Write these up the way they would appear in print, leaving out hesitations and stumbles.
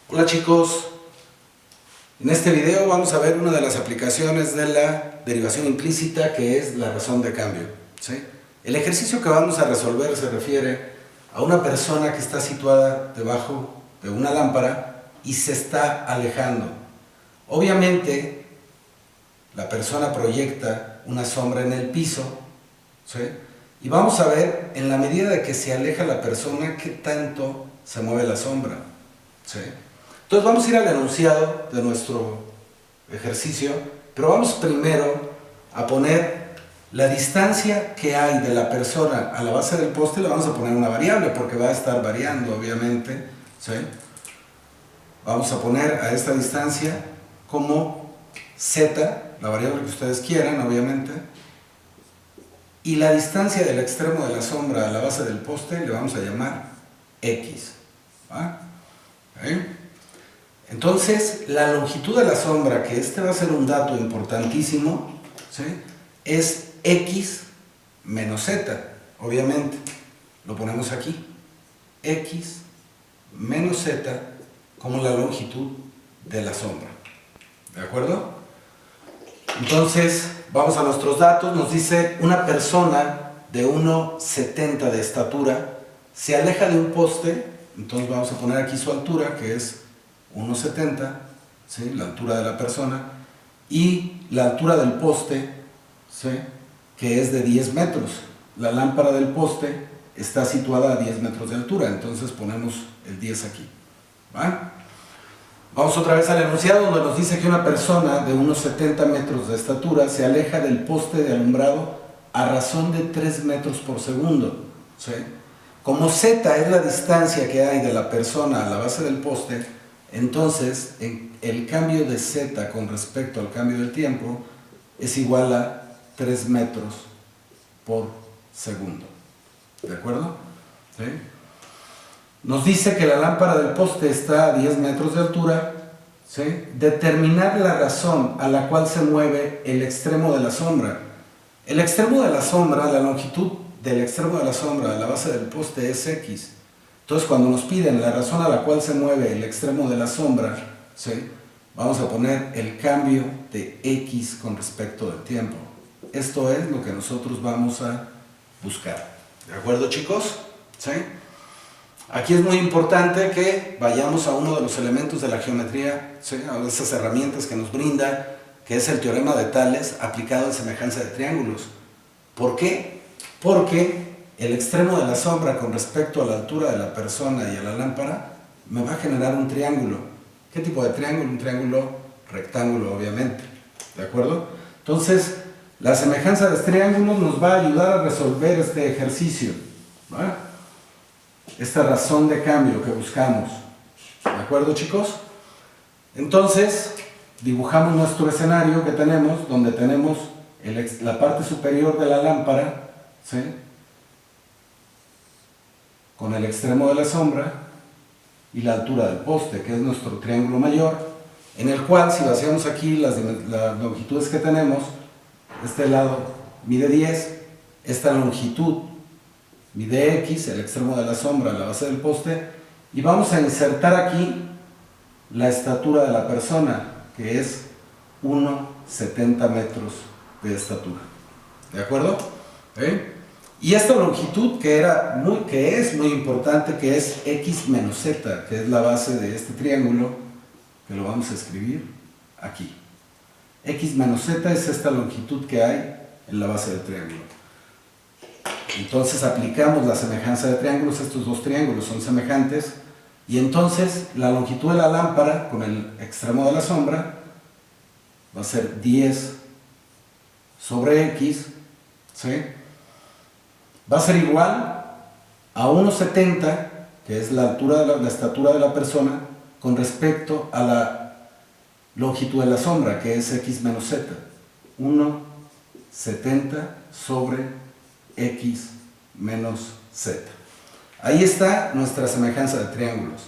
Hola chicos, en este video vamos a ver una de las aplicaciones de la derivación implícita, que es la razón de cambio, ¿sí? El ejercicio que vamos a resolver se refiere a una persona que está situada debajo de una lámpara y se está alejando. Obviamente la persona proyecta una sombra en el piso, ¿sí? Y vamos a ver, en la medida de que se aleja la persona, qué tanto se mueve la sombra, ¿sí? Entonces vamos a ir al enunciado de nuestro ejercicio, pero vamos primero a poner la distancia que hay de la persona a la base del poste. Le vamos a poner una variable porque va a estar variando, obviamente, ¿sí? Vamos a poner a esta distancia como z, la variable que ustedes quieran, obviamente, y la distancia del extremo de la sombra a la base del poste le vamos a llamar x, ¿va? ¿Okay? Entonces, la longitud de la sombra, que este va a ser un dato importantísimo, ¿sí?, es x menos z, obviamente. Lo ponemos aquí, x menos z como la longitud de la sombra. ¿De acuerdo? Entonces, vamos a nuestros datos. Nos dice una persona de 1,70 de estatura se aleja de un poste. Entonces vamos a poner aquí su altura, que es 1,70, ¿sí?, la altura de la persona, y la altura del poste, ¿sí?, que es de 10 metros. La lámpara del poste está situada a 10 metros de altura, entonces ponemos el 10 aquí, ¿va? Vamos otra vez al enunciado, donde nos dice que una persona de unos 70 metros de estatura se aleja del poste de alumbrado a razón de 3 metros por segundo, ¿sí? Como z es la distancia que hay de la persona a la base del poste, entonces el cambio de z con respecto al cambio del tiempo es igual a 3 metros por segundo. ¿De acuerdo? ¿Sí? Nos dice que la lámpara del poste está a 10 metros de altura, ¿sí? Determinar la razón a la cual se mueve el extremo de la sombra. El extremo de la sombra, la longitud del extremo de la sombra a la base del poste es x. Entonces, cuando nos piden la razón a la cual se mueve el extremo de la sombra, ¿sí?, vamos a poner el cambio de x con respecto del tiempo. Esto es lo que nosotros vamos a buscar. ¿De acuerdo, chicos? ¿Sí? Aquí es muy importante que vayamos a uno de los elementos de la geometría, ¿sí?, a esas herramientas que nos brinda, que es el teorema de Tales aplicado en semejanza de triángulos. ¿Por qué? Porque el extremo de la sombra con respecto a la altura de la persona y a la lámpara me va a generar un triángulo. ¿Qué tipo de triángulo? Un triángulo rectángulo, obviamente. ¿De acuerdo? Entonces, la semejanza de triángulos nos va a ayudar a resolver este ejercicio, ¿vale?, esta razón de cambio que buscamos. ¿De acuerdo, chicos? Entonces, dibujamos nuestro escenario que tenemos, donde tenemos la parte superior de la lámpara, ¿sí?, con el extremo de la sombra y la altura del poste, que es nuestro triángulo mayor, en el cual, si vaciamos aquí las longitudes que tenemos, este lado mide 10, esta longitud mide x, el extremo de la sombra, la base del poste, y vamos a insertar aquí la estatura de la persona, que es 1,70 metros de estatura. ¿De acuerdo? ¿Eh? Y esta longitud que es muy importante, que es x menos z, que es la base de este triángulo, que lo vamos a escribir aquí. X menos z es esta longitud que hay en la base del triángulo. Entonces aplicamos la semejanza de triángulos. Estos dos triángulos son semejantes, y entonces la longitud de la lámpara con el extremo de la sombra va a ser 10 sobre x, ¿sí?, va a ser igual a 1,70, que es la estatura de la persona, con respecto a la longitud de la sombra, que es x menos z. 1,70 sobre x menos z. Ahí está nuestra semejanza de triángulos.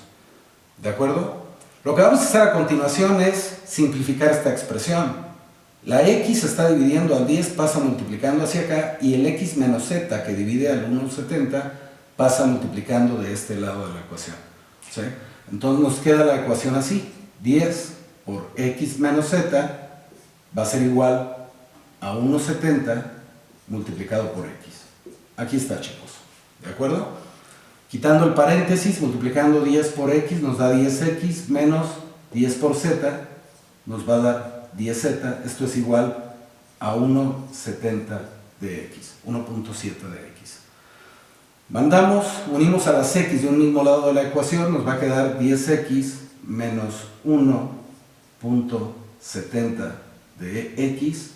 ¿De acuerdo? Lo que vamos a hacer a continuación es simplificar esta expresión. La x se está dividiendo al 10, pasa multiplicando hacia acá, y el x menos z, que divide al 1,70, pasa multiplicando de este lado de la ecuación. ¿sí? Entonces nos queda la ecuación así, 10 por x menos z va a ser igual a 1,70 multiplicado por x. Aquí está, chicos, ¿de acuerdo? Quitando el paréntesis, multiplicando 10 por x nos da 10x menos 10 por z nos va a dar 10z, esto es igual a 1,70 de x, 1.7 de x. Unimos a las x de un mismo lado de la ecuación, nos va a quedar 10x menos 1.70 de x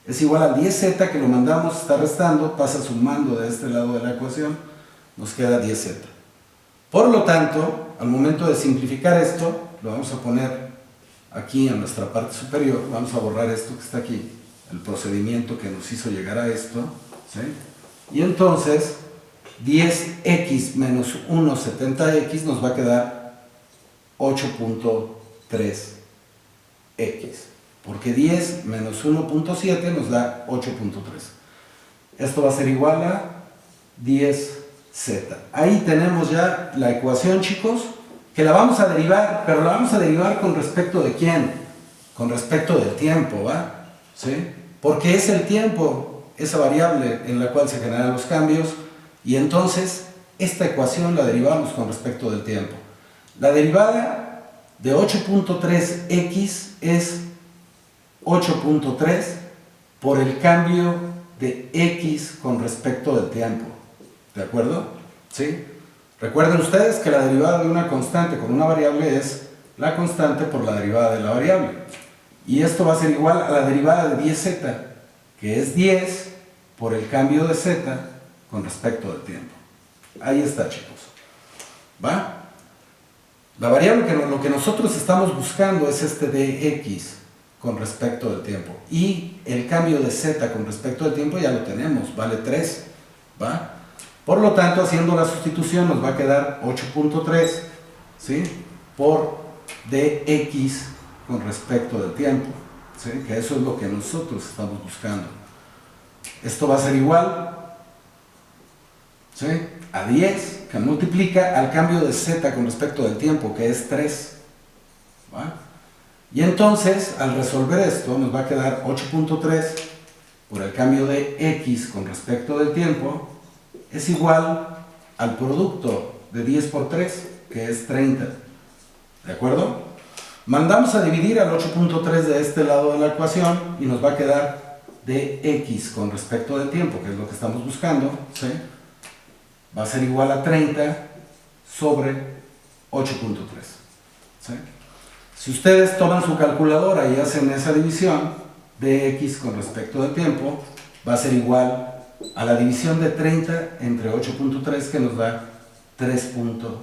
es igual al 10z que lo mandamos, está restando, pasa sumando de este lado de la ecuación, nos queda 10z. Por lo tanto, al momento de simplificar esto, lo vamos a poner aquí en nuestra parte superior, vamos a borrar esto que está aquí, el procedimiento que nos hizo llegar a esto, ¿sí? Y entonces 10x menos 1,70x nos va a quedar 8.3x, porque 10 menos 1.7 nos da 8.3. Esto va a ser igual a 10z. Ahí tenemos ya la ecuación, chicos, que la vamos a derivar, pero la vamos a derivar con respecto de quién, con respecto del tiempo, ¿va? ¿Sí? Porque es el tiempo, esa variable en la cual se generan los cambios, y entonces esta ecuación la derivamos con respecto del tiempo. La derivada de 8.3x es 8.3 por el cambio de x con respecto del tiempo, ¿de acuerdo? ¿Sí? Recuerden ustedes que la derivada de una constante con una variable es la constante por la derivada de la variable. Y esto va a ser igual a la derivada de 10z, que es 10 por el cambio de z con respecto del tiempo. Ahí está, chicos. ¿Va? La variable que lo que nosotros estamos buscando es este dx con respecto del tiempo. Y el cambio de z con respecto del tiempo ya lo tenemos, vale 3. ¿Va? Por lo tanto, haciendo la sustitución nos va a quedar 8.3, ¿sí? Por dx con respecto del tiempo, ¿sí? Que eso es lo que nosotros estamos buscando. Esto va a ser igual, ¿sí?, a 10, que multiplica al cambio de z con respecto del tiempo, que es 3. ¿Va? Y entonces, al resolver esto, nos va a quedar 8.3 por el cambio de x con respecto del tiempo, es igual al producto de 10 por 3, que es 30. ¿De acuerdo? Mandamos a dividir al 8.3 de este lado de la ecuación y nos va a quedar dx con respecto del tiempo, que es lo que estamos buscando, ¿sí?, va a ser igual a 30 sobre 8.3. ¿Sí? Si ustedes toman su calculadora y hacen esa división, dx con respecto del tiempo va a ser igual a la división de 30 entre 8.3, que nos da 3.61.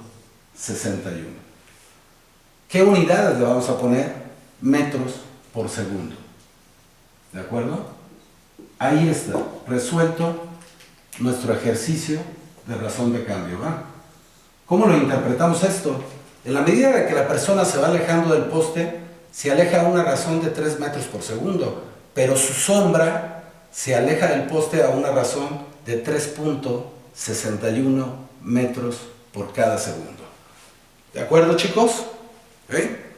¿Qué unidades le vamos a poner? Metros por segundo. ¿De acuerdo? Ahí está, resuelto nuestro ejercicio de razón de cambio, ¿va? ¿Cómo lo interpretamos esto? En la medida de que la persona se va alejando del poste, se aleja a una razón de 3 metros por segundo, pero su sombra se aleja del poste a una razón de 3.61 metros por cada segundo. ¿De acuerdo, chicos? ¿Eh?